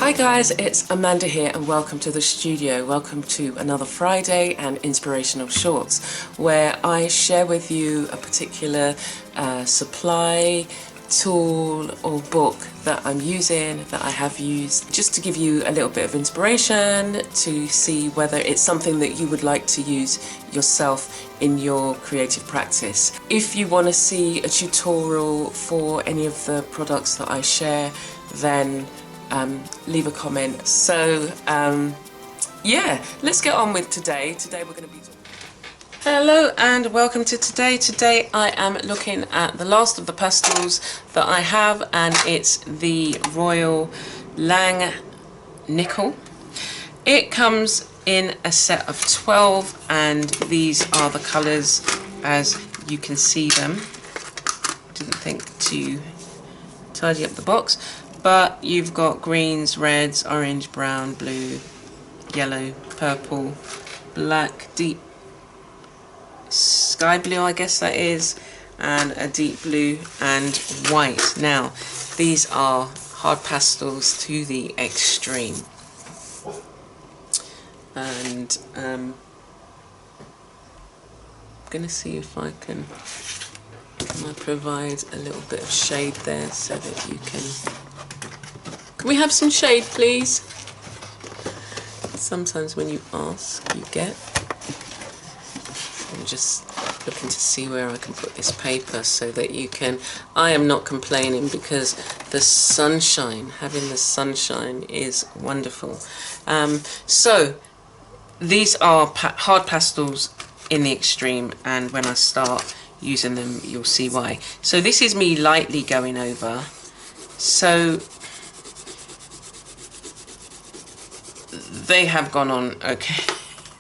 Hi guys, it's Amanda here and welcome to the studio. Welcome to another Friday and Inspirational Shorts, where I share with you a particular supply, tool or book that I'm using, that I have used, just to give you a little bit of inspiration to see whether it's something that you would like to use yourself in your creative practice. If you want to see a tutorial for any of the products that I share, then leave a comment. So yeah, let's get on with today. Today we're going to be talking. Hello and welcome to today. Today I am looking at the last of the pastels that I have, and it's the Royal Langnickle. It comes in a set of 12 and these are the colours as you can see them. Didn't think to tidy up the box, but you've got greens, reds, orange, brown, blue, yellow, purple, black, deep sky blue, I guess that is, and a deep blue and white. Now these are hard pastels to the extreme, and I'm gonna see if I can provide a little bit of shade there so that you can we have some shade, please? Sometimes when you ask, you get. I'm just looking to see where I can put this paper so that you can. I am not complaining because the sunshine, having the sunshine is wonderful. So these are hard pastels in the extreme, and when I start using them you'll see why. So this is me lightly going over. So they have gone on okay.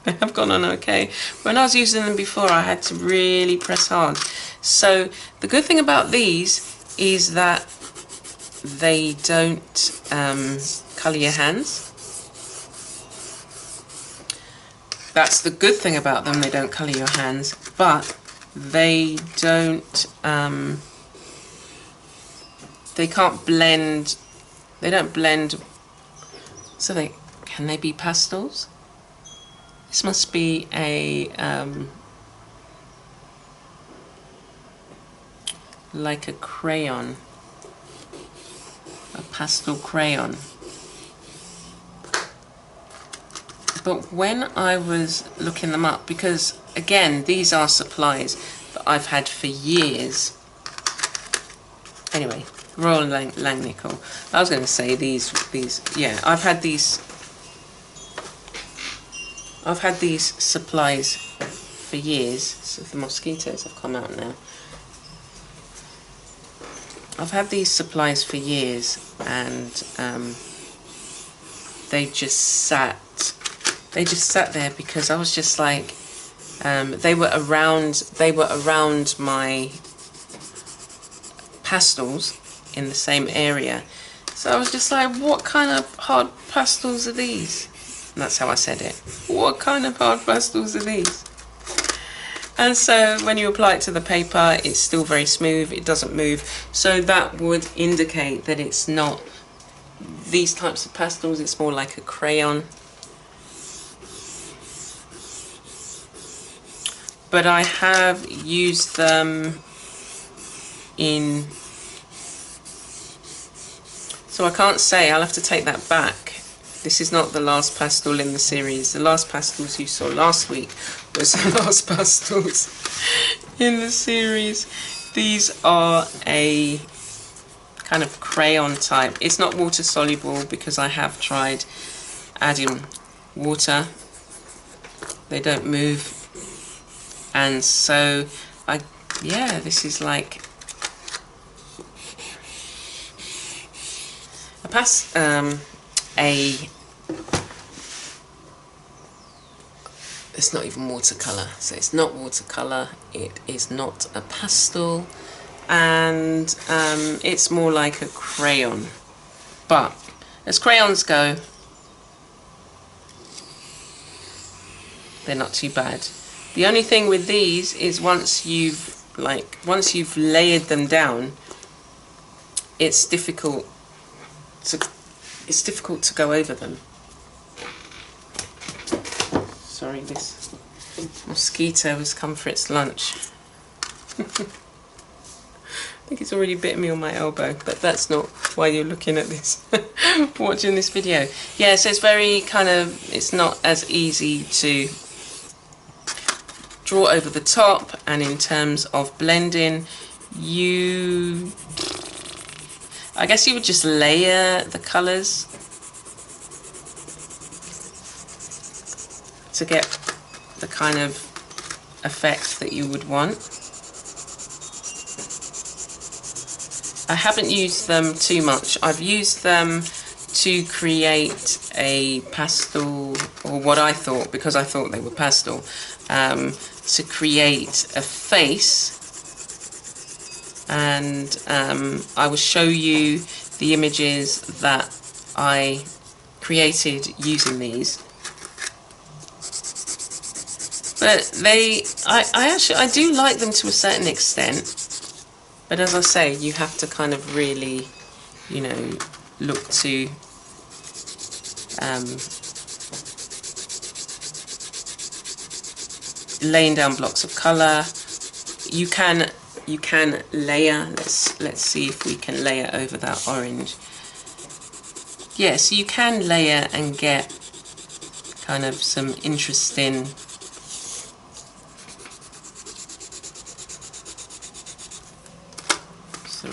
They have gone on okay. When I was using them before, I had to really press hard. So the good thing about these is that they don't colour your hands. That's the good thing about them. They don't colour your hands, but they don't. They can't blend. They don't blend. So can they be pastels? This must be a like a crayon, a pastel crayon. But when I was looking them up, because again these are supplies that I've had for years. Anyway, Royal Langnickle. I was going to say these. Yeah, I've had these supplies for years. So the mosquitoes have come out now. I've had these supplies for years, and they just sat there because I was just like, they were around my pastels in the same area. So I was just like, what kind of hard pastels are these? And that's how I said it. What kind of hard pastels are these? And so when you apply it to the paper, it's still very smooth, it doesn't move. So that would indicate that it's not these types of pastels, it's more like a crayon. But I have used them in, so I can't say, I'll have to take that back. This is not the last pastel in the series. The last pastels you saw last week was the last pastels in the series. These are a kind of crayon type. It's not water soluble because I have tried adding water. They don't move. And so, yeah, this is like it's not even watercolour, so it's not watercolour, it is not a pastel, and it's more like a crayon. But as crayons go, they're not too bad. The only thing with these is once you've layered them down, it's difficult to it's difficult to go over them. Sorry, this mosquito has come for its lunch. I think it's already bit me on my elbow, but that's not why you're looking at this, watching this video. Yeah, so it's very kind of, it's not as easy to draw over the top, and in terms of blending, I guess you would just layer the colours to get the kind of effect that you would want. I haven't used them too much. I've used them to create a pastel, or what I thought, because I thought they were pastel, to create a face. And I will show you the images that I created using these. But I do like them to a certain extent. But as I say, you have to kind of really, you know, look to laying down blocks of colour. You can layer. Let's see if we can layer over that orange. Yeah, so you can layer and get kind of some interesting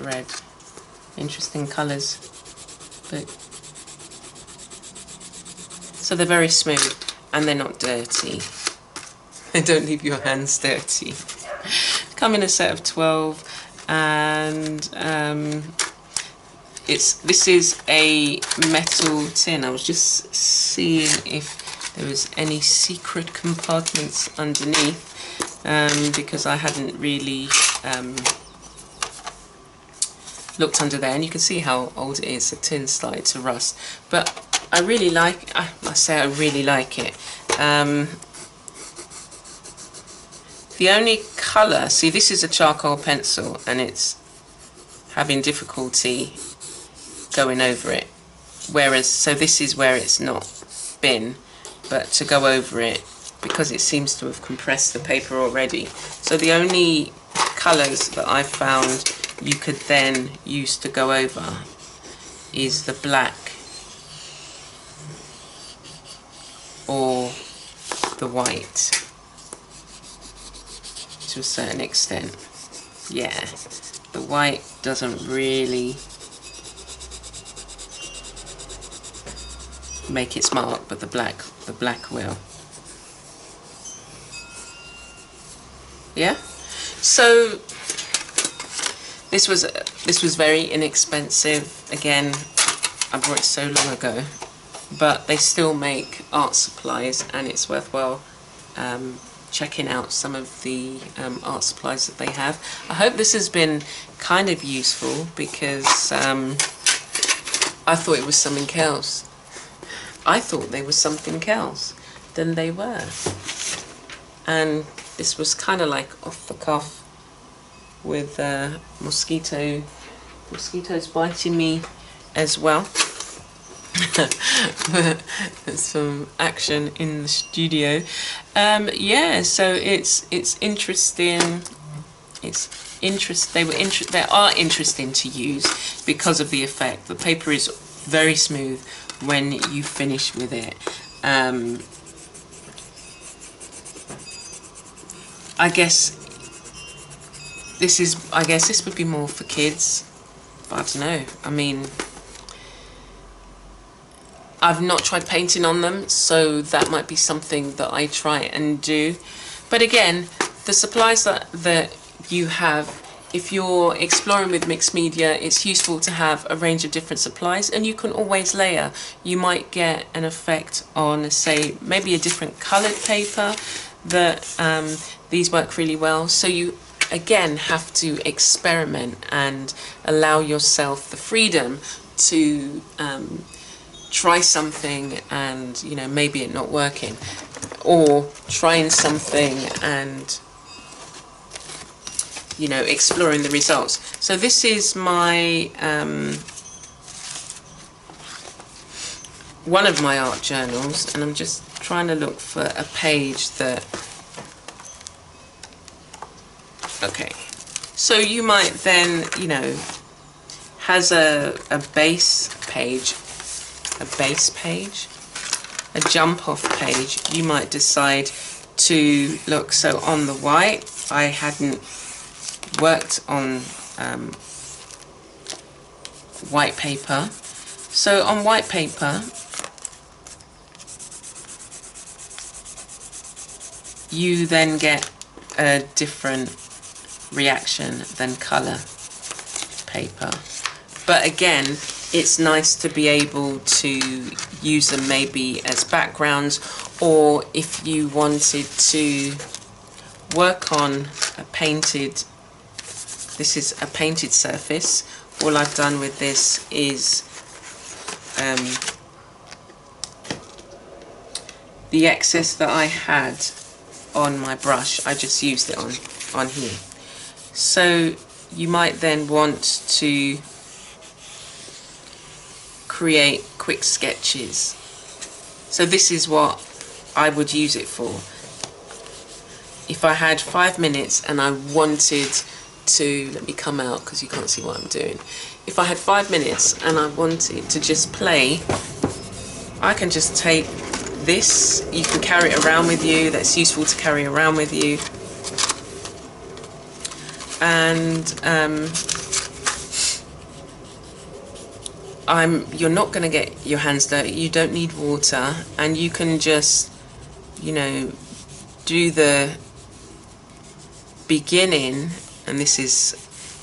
red, interesting colours, but so they're very smooth and they're not dirty. They don't leave your hands dirty. Come in a set of 12, and this is a metal tin. I was just seeing if there was any secret compartments underneath, because I hadn't really looked under there, and you can see how old it is. The tin started to rust, but I really like, I must say I really like it. The only colour, see, this is a charcoal pencil and it's having difficulty going over it, whereas, so this is where it's not been, but to go over it, because it seems to have compressed the paper already. So the only colours that I've found you could then use to go over is the black or the white, to a certain extent. Yeah, the white doesn't really make its mark, but the black will. Yeah, so this was very inexpensive. Again, I bought it so long ago, but they still make art supplies, and it's worthwhile checking out some of the art supplies that they have. I hope this has been kind of useful, because I thought it was something else. I thought they were something else than they were, and this was kind of like off the cuff, with mosquitoes biting me as well. There's some action in the studio. Yeah, so it's interesting. They are interesting to use because of the effect. The paper is very smooth when you finish with it. I guess this would be more for kids, but I don't know. I mean, I've not tried painting on them, so that might be something that I try and do. But again, the supplies that you have, if you're exploring with mixed media, it's useful to have a range of different supplies, and you can always layer. You might get an effect on, say, maybe a different coloured paper that these work really well. So you again have to experiment and allow yourself the freedom to try something and, you know, maybe it not working, or trying something and, you know, exploring the results. So this is my one of my art journals, and I'm just trying to look for a page that, okay, so you might then, you know, has a base page, a jump off page. You might decide to look, so on the white, I hadn't worked on white paper, so on white paper you then get a different reaction than colour paper. But again, it's nice to be able to use them maybe as backgrounds, or if you wanted to work on a painted, this is a painted surface. All I've done with this is the excess that I had on my brush, I just used it on here. So you might then want to create quick sketches. So this is what I would use it for. If I had 5 minutes and I wanted to, let me come out because you can't see what I'm doing. If I had 5 minutes and I wanted to just play, I can just take this, you can carry it around with you, that's useful to carry around with you, and you're not going to get your hands dirty, you don't need water, and you can just, you know, do the beginning, and this is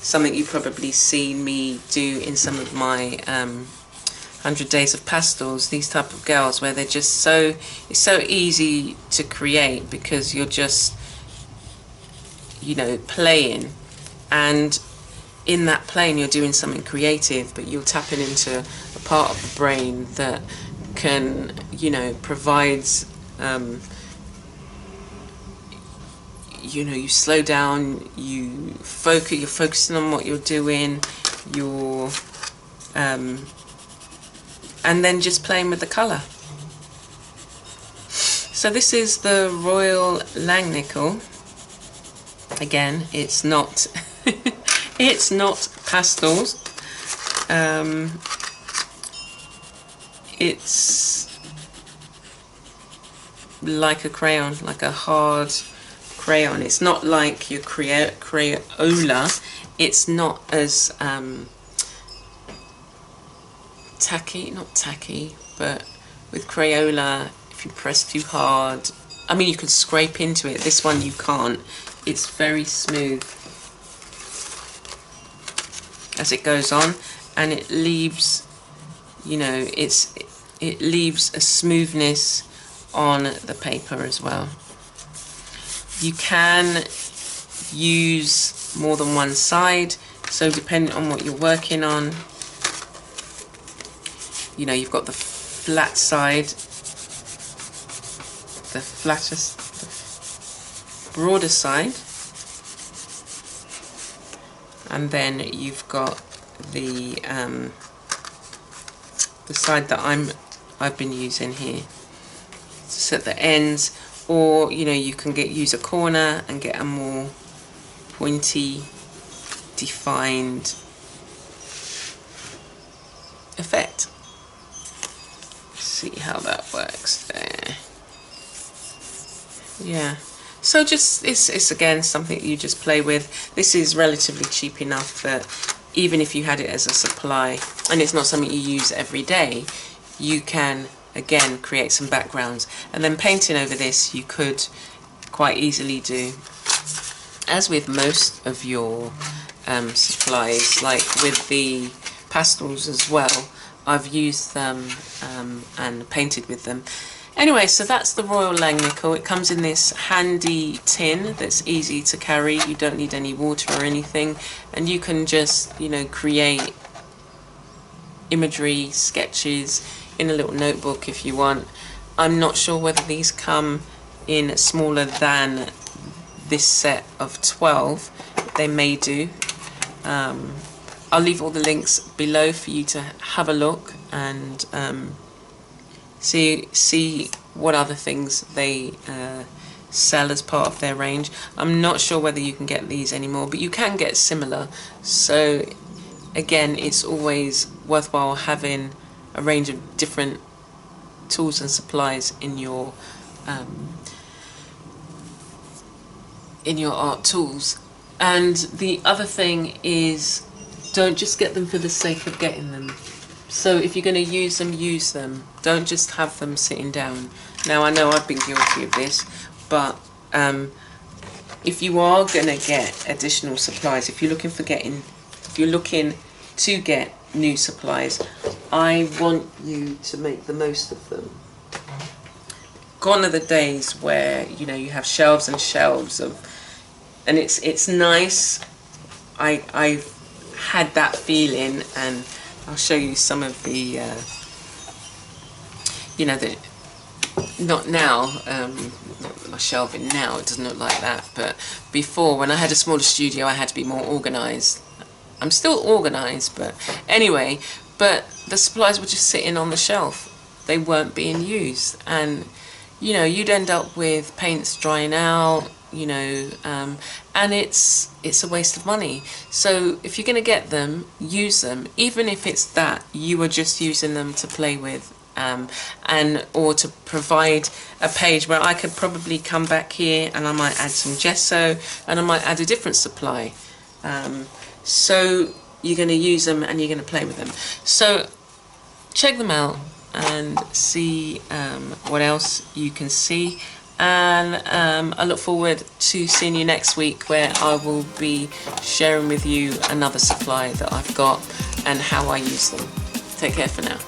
something you've probably seen me do in some of my 100 Days of Pastels, these type of girls, where they're just so, it's so easy to create because you're just, you know, playing, and in that playing you're doing something creative, but you're tapping into a part of the brain that can, you know, provides, you know, you slow down, you focus, you're focusing on what you're doing, you're and then just playing with the colour. So this is the Royal Langnickle. Again, it's not it's not pastels. It's like a crayon, like a hard crayon. It's not like your Crayola. It's not as tacky, not tacky, but with Crayola, if you press too hard, I mean, you can scrape into it. This one you can't. It's very smooth as it goes on, and it leaves, you know, it leaves a smoothness on the paper as well. You can use more than one side, so depending on what you're working on, you know, you've got the flat side, the flattest, the broader side, and then you've got the side that I've been using here. So at the ends, or you know, you can use a corner and get a more pointy, defined effect. See how that works there. Yeah, so just it's again something you just play with. This is relatively cheap enough that even if you had it as a supply and it's not something you use every day, you can again create some backgrounds, and then painting over this you could quite easily do, as with most of your supplies, like with the pastels as well. I've used them and painted with them. Anyway, so that's the Royal Langnickle. It comes in this handy tin that's easy to carry. You don't need any water or anything, and you can just, you know, create imagery, sketches in a little notebook if you want. I'm not sure whether these come in smaller than this set of 12. They may do. I'll leave all the links below for you to have a look and see what other things they sell as part of their range. I'm not sure whether you can get these anymore, but you can get similar. So again, it's always worthwhile having a range of different tools and supplies in your art tools. And the other thing is, don't just get them for the sake of getting them. So if you're going to use them. Don't just have them sitting down. Now, I know I've been guilty of this, but if you are going to get additional supplies, if you're looking to get new supplies, I want you to make the most of them. Gone are the days where, you know, you have shelves and shelves of, and it's nice. I've had that feeling, and I'll show you some of the you know, the not now, not my shelving now, it doesn't look like that, but before, when I had a smaller studio, I had to be more organised. I'm still organised, but anyway, but the supplies were just sitting on the shelf. They weren't being used, and you know, you'd end up with paints drying out, you know, and it's a waste of money. So if you're going to get them, use them, even if it's that you are just using them to play with, and or to provide a page where I could probably come back here and I might add some gesso and I might add a different supply. So you're going to use them and you're going to play with them. So check them out and see what else you can see, and I look forward to seeing you next week, where I will be sharing with you another supply that I've got and how I use them. Take care for now.